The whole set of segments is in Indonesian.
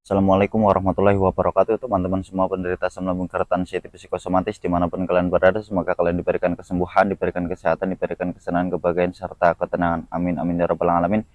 Assalamualaikum warahmatullahi wabarakatuh, teman-teman semua penderita asam lambung keretan CT psikosomatis dimanapun kalian berada. Semoga kalian diberikan kesembuhan, diberikan kesehatan, diberikan kesenangan, kebahagiaan, serta ketenangan. Amin amin ya rabbal alamin.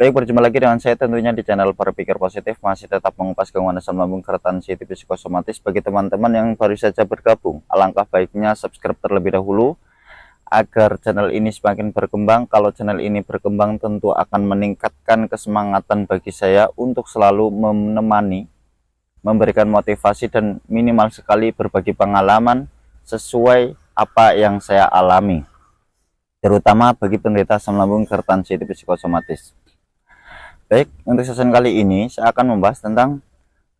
Baik, berjumpa lagi dengan saya tentunya di channel Berpikir Positif, masih tetap mengupas gangguan asam lambung keretan CT psikosomatis. Bagi teman-teman yang baru saja bergabung, alangkah baiknya subscribe terlebih dahulu agar channel ini semakin berkembang. Kalau channel ini berkembang, tentu akan meningkatkan kesemangatan bagi saya untuk selalu menemani, memberikan motivasi, dan minimal sekali berbagi pengalaman sesuai apa yang saya alami, terutama bagi penderita asam lambung keretan CT psikosomatis. Baik, untuk season kali ini saya akan membahas tentang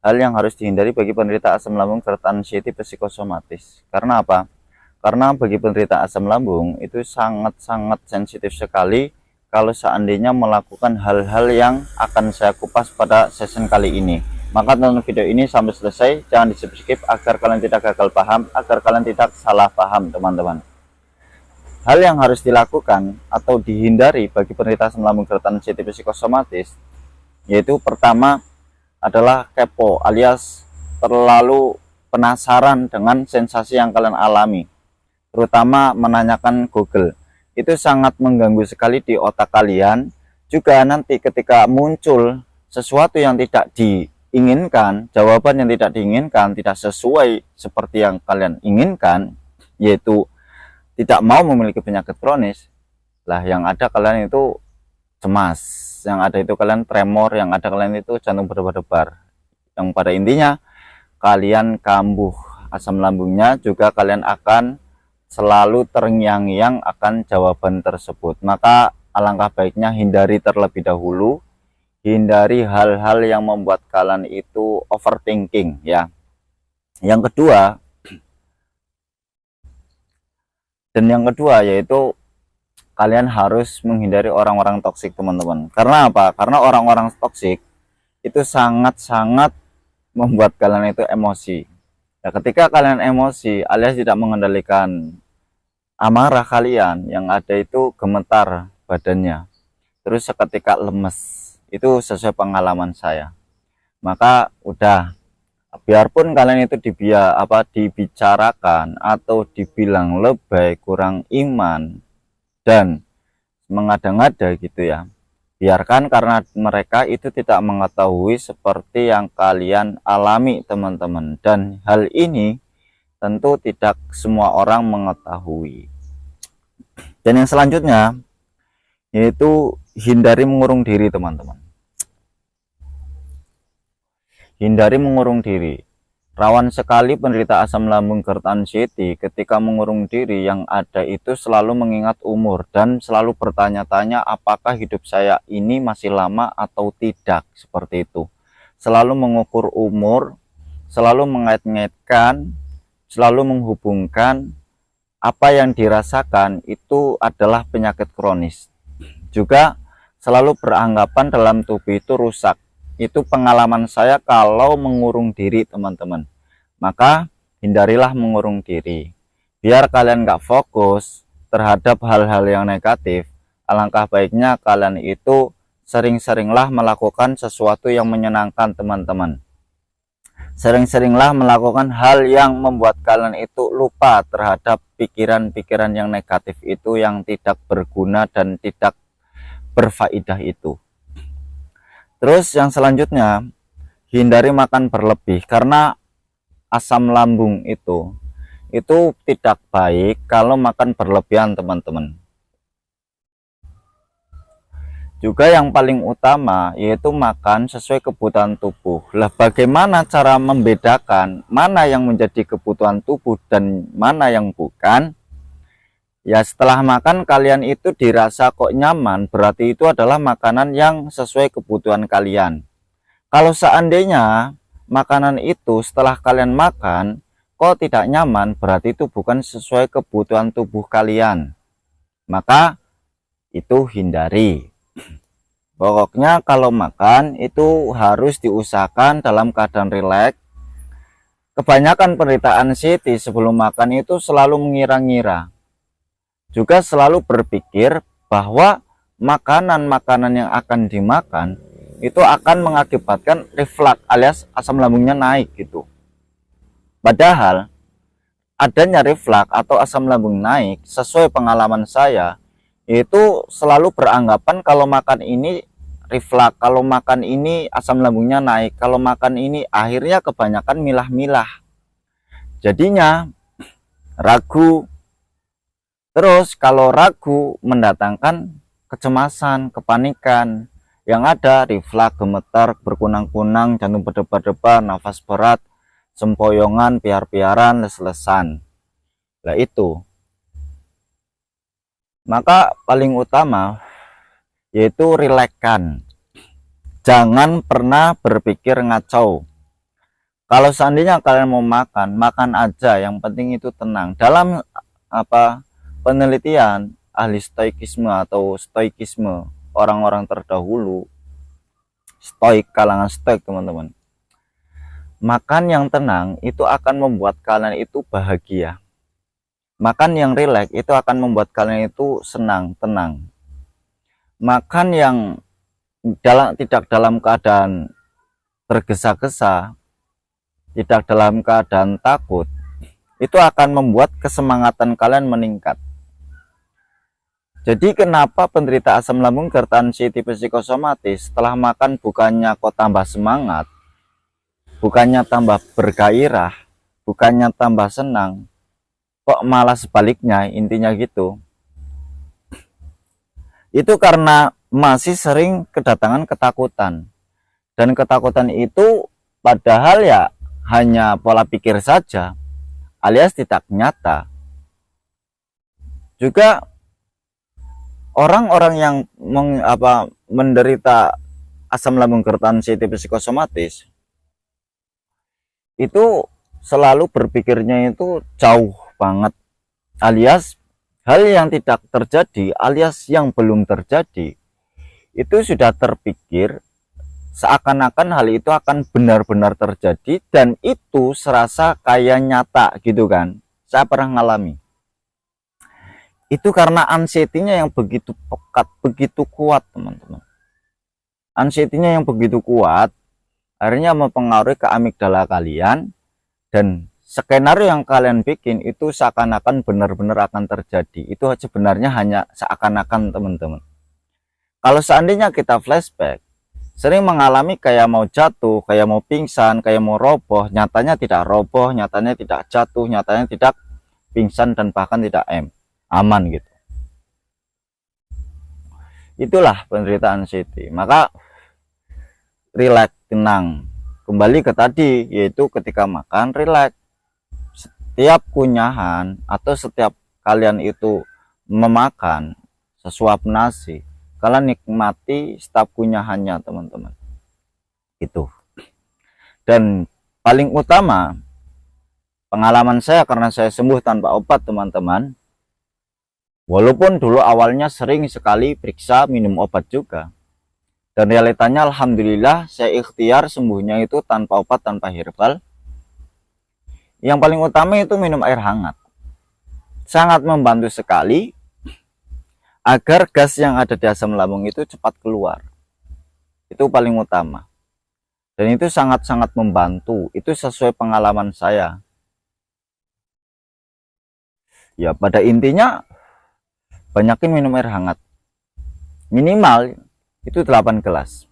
hal yang harus dihindari bagi penderita asam lambung keretan CT psikosomatis. Karena apa? Karena bagi penderita asam lambung itu sangat-sangat sensitif sekali kalau seandainya melakukan hal-hal yang akan saya kupas pada season kali ini. Maka tonton video ini sampai selesai, jangan di skip agar kalian tidak gagal paham, agar kalian tidak salah paham, teman-teman. Hal yang harus dilakukan atau dihindari bagi penderita asam lambung keretan CT psikosomatis yaitu pertama adalah kepo alias terlalu penasaran dengan sensasi yang kalian alami, terutama menanyakan Google. Itu sangat mengganggu sekali di otak kalian. Juga nanti ketika muncul sesuatu yang tidak diinginkan, jawaban yang tidak diinginkan, tidak sesuai seperti yang kalian inginkan, yaitu tidak mau memiliki penyakit kronis, lah yang ada kalian itu cemas, yang ada itu kalian tremor, yang ada kalian itu jantung berdebar-debar, yang pada intinya kalian kambuh asam lambungnya, juga kalian akan selalu terngiang-ngiang akan jawaban tersebut. Maka alangkah baiknya hindari terlebih dahulu, hindari hal-hal yang membuat kalian itu overthinking ya. Yang kedua yaitu kalian harus menghindari orang-orang toksik, teman-teman. Karena apa? Karena orang-orang toksik itu sangat-sangat membuat kalian itu emosi. Nah, ketika kalian emosi alias tidak mengendalikan amarah kalian, yang ada itu gemetar badannya, terus seketika lemes. Itu sesuai pengalaman saya. Maka udah, biarpun kalian itu dibicarakan atau dibilang lebay, kurang iman, dan mengada-ngada gitu ya, biarkan, karena mereka itu tidak mengetahui seperti yang kalian alami, teman-teman. Dan hal ini tentu tidak semua orang mengetahui. Dan yang selanjutnya yaitu hindari mengurung diri, teman-teman. Hindari mengurung diri. Rawan sekali penderita asam lambung keretan CT ketika mengurung diri, yang ada itu selalu mengingat umur dan selalu bertanya-tanya apakah hidup saya ini masih lama atau tidak, seperti itu. Selalu mengukur umur, selalu mengait-ngaitkan, selalu menghubungkan apa yang dirasakan itu adalah penyakit kronis. Juga selalu beranggapan dalam tubuh itu rusak. Itu pengalaman saya kalau mengurung diri, teman-teman. Maka hindarilah mengurung diri. Biar kalian nggak fokus terhadap hal-hal yang negatif, alangkah baiknya kalian itu sering-seringlah melakukan sesuatu yang menyenangkan, teman-teman. Sering-seringlah melakukan hal yang membuat kalian itu lupa terhadap pikiran-pikiran yang negatif itu, yang tidak berguna dan tidak berfaedah itu. Terus yang selanjutnya, hindari makan berlebih, karena asam lambung itu tidak baik kalau makan berlebihan, teman-teman. Juga yang paling utama yaitu makan sesuai kebutuhan tubuh. Lah, bagaimana cara membedakan mana yang menjadi kebutuhan tubuh dan mana yang bukan? Ya, setelah makan kalian itu dirasa kok nyaman, berarti itu adalah makanan yang sesuai kebutuhan kalian. Kalau seandainya makanan itu setelah kalian makan kok tidak nyaman, berarti itu bukan sesuai kebutuhan tubuh kalian. Maka itu hindari. Pokoknya kalau makan itu harus diusahakan dalam keadaan rileks. Kebanyakan penderitaan CT sebelum makan itu selalu mengira-ngira, juga selalu berpikir bahwa makanan-makanan yang akan dimakan itu akan mengakibatkan reflux alias asam lambungnya naik gitu. Padahal adanya reflux atau asam lambung naik sesuai pengalaman saya itu selalu beranggapan kalau makan ini reflux, kalau makan ini asam lambungnya naik, kalau makan ini akhirnya kebanyakan milah-milah. Jadinya ragu. Terus kalau ragu mendatangkan kecemasan, kepanikan. Yang ada reflux, gemetar, berkunang-kunang, jantung berdebar-debar, nafas berat, sempoyongan, piar-piaran, les-lesan. Nah itu. Maka paling utama yaitu rilekkan. Jangan pernah berpikir ngacau. Kalau seandainya kalian mau makan, makan aja, yang penting itu tenang. Dalam penelitian ahli stoikisme atau stoikisme, orang-orang terdahulu stoik, kalangan stoik teman-teman, makan yang tenang itu akan membuat kalian itu bahagia. Makan yang rileks itu akan membuat kalian itu senang, tenang. Makan yang tidak dalam keadaan tergesa-gesa, tidak dalam keadaan takut, itu akan membuat kesemangatan kalian meningkat. Jadi kenapa penderita asam lambung GERD tipe psikosomatis setelah makan bukannya kok tambah semangat, bukannya tambah bergairah, bukannya tambah senang, kok malah sebaliknya, intinya gitu. Itu karena masih sering kedatangan ketakutan. Dan ketakutan itu padahal ya hanya pola pikir saja, alias tidak nyata. Juga orang-orang yang menderita asam lambung GERD tipe psikosomatis itu selalu berpikirnya itu jauh banget, alias hal yang tidak terjadi, alias yang belum terjadi itu sudah terpikir seakan-akan hal itu akan benar-benar terjadi, dan itu serasa kayak nyata gitu kan. Saya pernah ngalami itu karena anxiety-nya yang begitu pekat, begitu kuat teman-teman. Anxiety-nya yang begitu kuat akhirnya mempengaruhi ke amigdala kalian, dan skenario yang kalian bikin itu seakan-akan benar-benar akan terjadi. Itu sebenarnya hanya seakan-akan teman-teman. Kalau seandainya kita flashback, sering mengalami kayak mau jatuh, kayak mau pingsan, kayak mau roboh, nyatanya tidak roboh, nyatanya tidak jatuh, nyatanya tidak pingsan, dan bahkan tidak aman gitu. Itulah penderitaan anxiety. Maka relax, tenang. Kembali ke tadi, yaitu ketika makan relax. Setiap kunyahan atau setiap kalian itu memakan sesuap nasi, kalian nikmati setiap kunyahannya teman-teman. Itu. Dan paling utama, pengalaman saya karena saya sembuh tanpa obat teman-teman. Walaupun dulu awalnya sering sekali periksa minum obat juga. Dan realitanya alhamdulillah saya ikhtiar sembuhnya itu tanpa obat, tanpa herbal. Yang paling utama itu minum air hangat. Sangat membantu sekali agar gas yang ada di asam lambung itu cepat keluar. Itu paling utama. Dan itu sangat-sangat membantu. Itu sesuai pengalaman saya. Ya pada intinya banyakin minum air hangat. Minimal itu 8 gelas.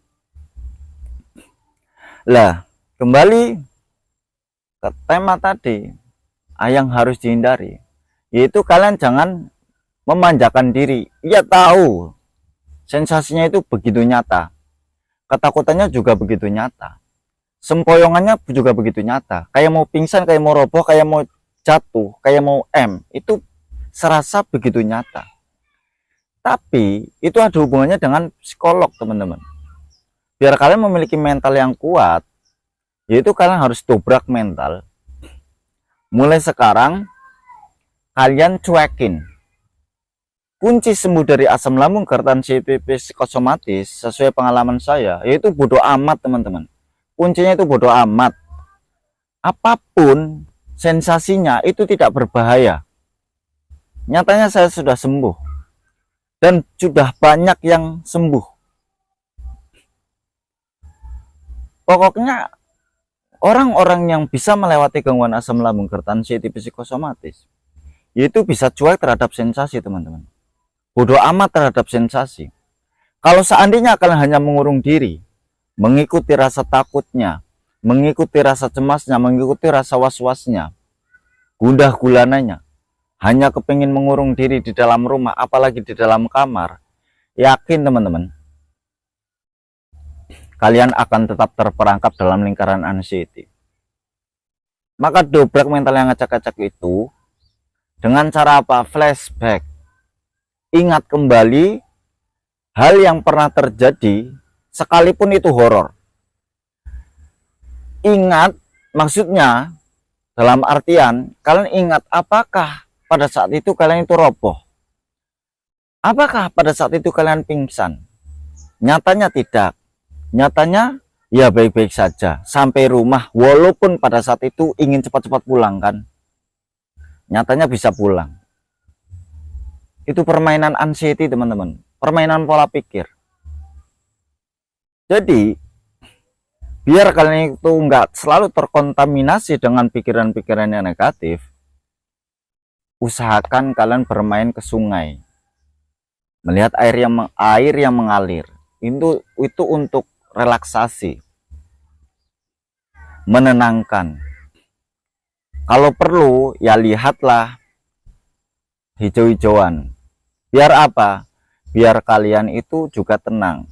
Lah, kembali ke tema tadi, yang harus dihindari, yaitu kalian jangan memanjakan diri. Ya tahu, sensasinya itu begitu nyata. Ketakutannya juga begitu nyata. Sempoyongannya juga begitu nyata. Kayak mau pingsan, kayak mau roboh, kayak mau jatuh, kayak mau itu serasa begitu nyata. Tapi itu ada hubungannya dengan psikolog teman-teman. Biar kalian memiliki mental yang kuat, yaitu kalian harus dobrak mental. Mulai sekarang kalian cuekin. Kunci sembuh dari asam lambung GERD psikosomatis sesuai pengalaman saya yaitu bodoh amat teman-teman. Kuncinya itu bodoh amat. Apapun sensasinya itu tidak berbahaya. Nyatanya saya sudah sembuh. Dan sudah banyak yang sembuh. Pokoknya orang-orang yang bisa melewati gangguan asam lambung gerd anxiety psikosomatis itu bisa cuek terhadap sensasi, teman-teman. Bodoh amat terhadap sensasi. Kalau seandainya kalian hanya mengurung diri, mengikuti rasa takutnya, mengikuti rasa cemasnya, mengikuti rasa was-wasnya, gundah gulananya, hanya kepingin mengurung diri di dalam rumah, apalagi di dalam kamar, yakin teman-teman, kalian akan tetap terperangkap dalam lingkaran anxiety. Maka dobrak mental yang acak-acak itu dengan cara apa? Flashback. Ingat kembali hal yang pernah terjadi, sekalipun itu horor. Ingat, maksudnya dalam artian kalian ingat apakah pada saat itu kalian itu roboh, apakah pada saat itu kalian pingsan. Nyatanya tidak, nyatanya ya baik-baik saja sampai rumah, walaupun pada saat itu ingin cepat-cepat pulang kan, nyatanya bisa pulang. Itu permainan anxiety, teman-teman, permainan pola pikir. Jadi biar kalian itu nggak selalu terkontaminasi dengan pikiran-pikiran yang negatif, usahakan kalian bermain ke sungai, melihat air yang mengalir. Itu untuk relaksasi, menenangkan. Kalau perlu ya lihatlah hijau-hijauan. Biar apa? Biar kalian itu juga tenang.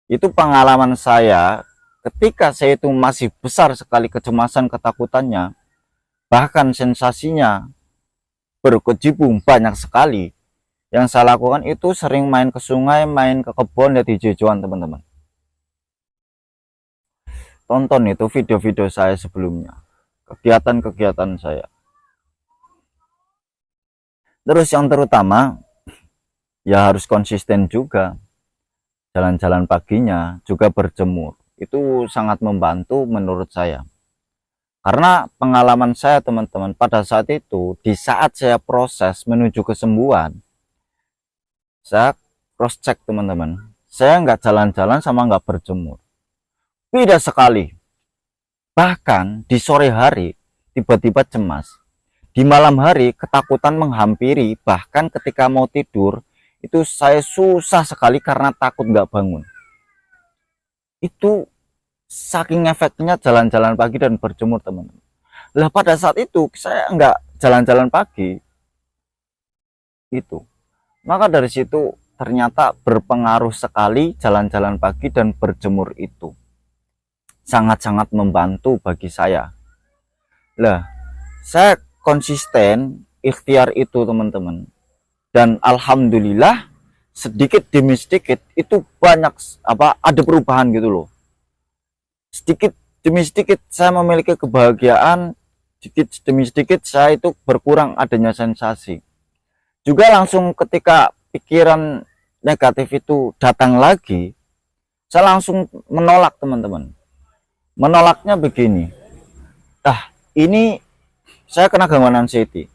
Itu pengalaman saya ketika saya itu masih besar sekali kecemasan, ketakutannya, bahkan sensasinya berkecimpung banyak sekali. Yang saya lakukan itu sering main ke sungai, main ke kebun, lihat hijau-hijauan, teman-teman. Tonton itu video-video saya sebelumnya, kegiatan-kegiatan saya. Terus yang terutama ya harus konsisten juga. Jalan-jalan paginya, juga berjemur. Itu sangat membantu menurut saya. Karena pengalaman saya, teman-teman, pada saat itu, di saat saya proses menuju kesembuhan, saya cross check, teman-teman. Saya nggak jalan-jalan sama nggak berjemur. Beda sekali. Bahkan di sore hari tiba-tiba cemas. Di malam hari ketakutan menghampiri, bahkan ketika mau tidur itu saya susah sekali karena takut nggak bangun. Itu saking efeknya jalan-jalan pagi dan berjemur, teman-teman. Lah pada saat itu saya nggak jalan-jalan pagi itu. Maka dari situ ternyata berpengaruh sekali jalan-jalan pagi dan berjemur itu. Sangat-sangat membantu bagi saya. Lah, saya konsisten ikhtiar itu, teman-teman, dan alhamdulillah sedikit demi sedikit itu banyak ada perubahan gitu loh. Sedikit demi sedikit saya memiliki kebahagiaan, sedikit demi sedikit saya itu berkurang adanya sensasi. Juga langsung ketika pikiran negatif itu datang lagi, saya langsung menolak, teman-teman. Menolaknya begini, ini saya kena gangguan anxiety.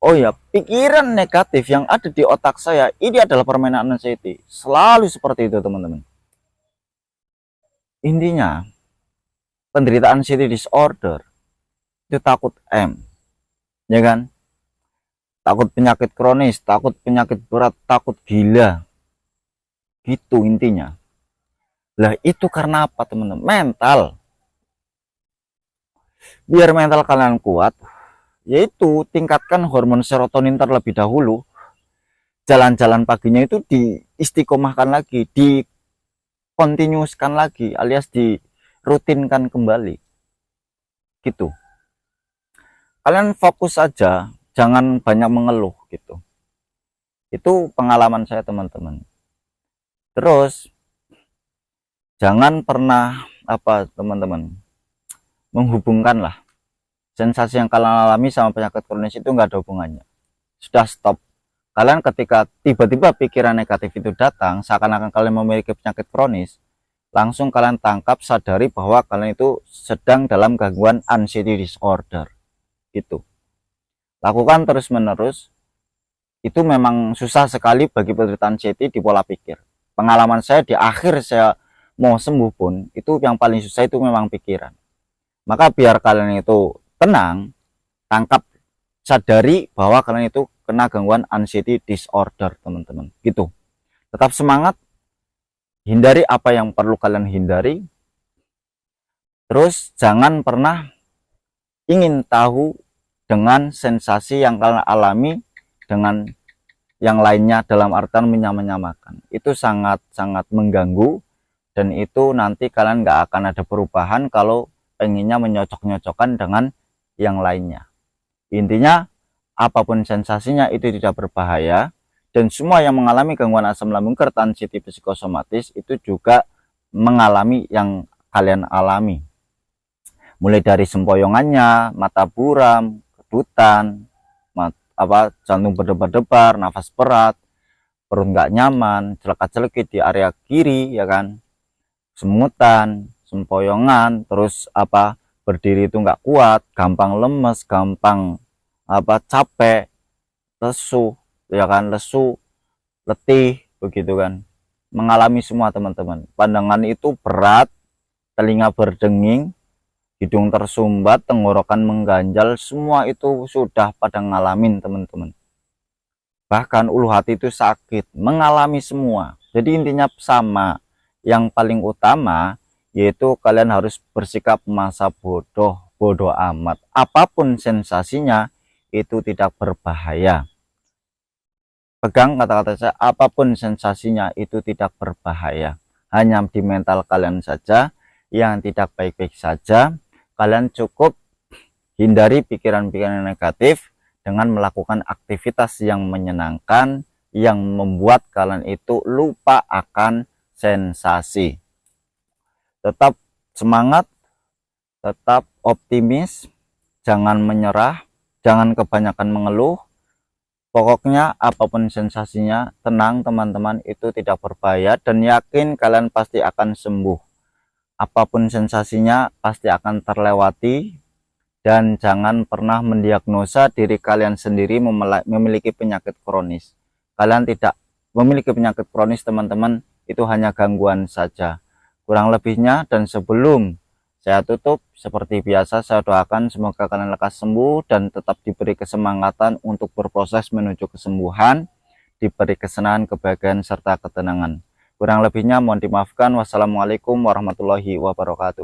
Oh ya, pikiran negatif yang ada di otak saya ini adalah permainan anxiety. Selalu seperti itu, teman-teman. Intinya, penderita anxiety disorder itu takut M, ya kan? Takut penyakit kronis, takut penyakit berat, takut gila. Gitu intinya. Lah itu karena apa, teman-teman? Mental. Biar mental kalian kuat, yaitu tingkatkan hormon serotonin terlebih dahulu. Jalan-jalan paginya itu diistiqomahkan lagi, dikontinuuskan lagi, alias dirutinkan kembali. Gitu. Kalian fokus saja, jangan banyak mengeluh gitu. Itu pengalaman saya, teman-teman. Terus jangan pernah teman-teman, menghubungkan lah sensasi yang kalian alami sama penyakit kronis itu nggak ada hubungannya. Sudah stop. Kalian ketika tiba-tiba pikiran negatif itu datang, seakan-akan kalian memiliki penyakit kronis, langsung kalian tangkap, sadari bahwa kalian itu sedang dalam gangguan anxiety disorder. Gitu. Lakukan terus-menerus. Itu memang susah sekali bagi penderita anxiety di pola pikir. Pengalaman saya di akhir saya mau sembuh pun itu yang paling susah itu memang pikiran. Maka biar kalian itu tenang, tangkap, sadari bahwa kalian itu kena gangguan anxiety disorder, teman-teman. Gitu. Tetap semangat, hindari apa yang perlu kalian hindari. Terus jangan pernah ingin tahu dengan sensasi yang kalian alami dengan yang lainnya, dalam artian menyamakan. Itu sangat-sangat mengganggu, dan itu nanti kalian nggak akan ada perubahan kalau pengennya menyocok-nyocokkan dengan yang lainnya. Intinya, apapun sensasinya itu tidak berbahaya, dan semua yang mengalami gangguan asam lambung hipertensi psikosomatis itu juga mengalami yang kalian alami. Mulai dari sempoyongannya, mata buram, kedutan, jantung berdebar-debar, nafas berat, perut nggak nyaman, celaka-celekit di area kiri, ya kan, semutan, sempoyongan, terus berdiri itu nggak kuat, gampang lemes, gampang capek, lesu, ya kan, lesu, letih, begitu kan, mengalami semua teman-teman. Pandangan itu berat, telinga berdenging, hidung tersumbat, tenggorokan mengganjal, semua itu sudah pada ngalamin teman-teman. Bahkan ulu hati itu sakit, mengalami semua. Jadi intinya sama. Yang paling utama yaitu kalian harus bersikap masa bodoh amat. Apapun sensasinya itu tidak berbahaya. Pegang kata-kata saya, apapun sensasinya itu tidak berbahaya. Hanya di mental kalian saja yang tidak baik-baik saja. Kalian cukup hindari pikiran-pikiran negatif dengan melakukan aktivitas yang menyenangkan, yang membuat kalian itu lupa akan sensasi. Tetap semangat, tetap optimis, jangan menyerah, jangan kebanyakan mengeluh. Pokoknya apapun sensasinya, tenang teman-teman, itu tidak berbahaya, dan yakin kalian pasti akan sembuh. Apapun sensasinya pasti akan terlewati, dan jangan pernah mendiagnosa diri kalian sendiri memiliki penyakit kronis. Kalian tidak memiliki penyakit kronis teman-teman, itu hanya gangguan saja. Kurang lebihnya, dan sebelum saya tutup, seperti biasa saya doakan semoga kalian lekas sembuh dan tetap diberi kesemangatan untuk berproses menuju kesembuhan, diberi kesenangan, kebahagiaan, serta ketenangan. Kurang lebihnya mohon dimaafkan. Wassalamualaikum warahmatullahi wabarakatuh.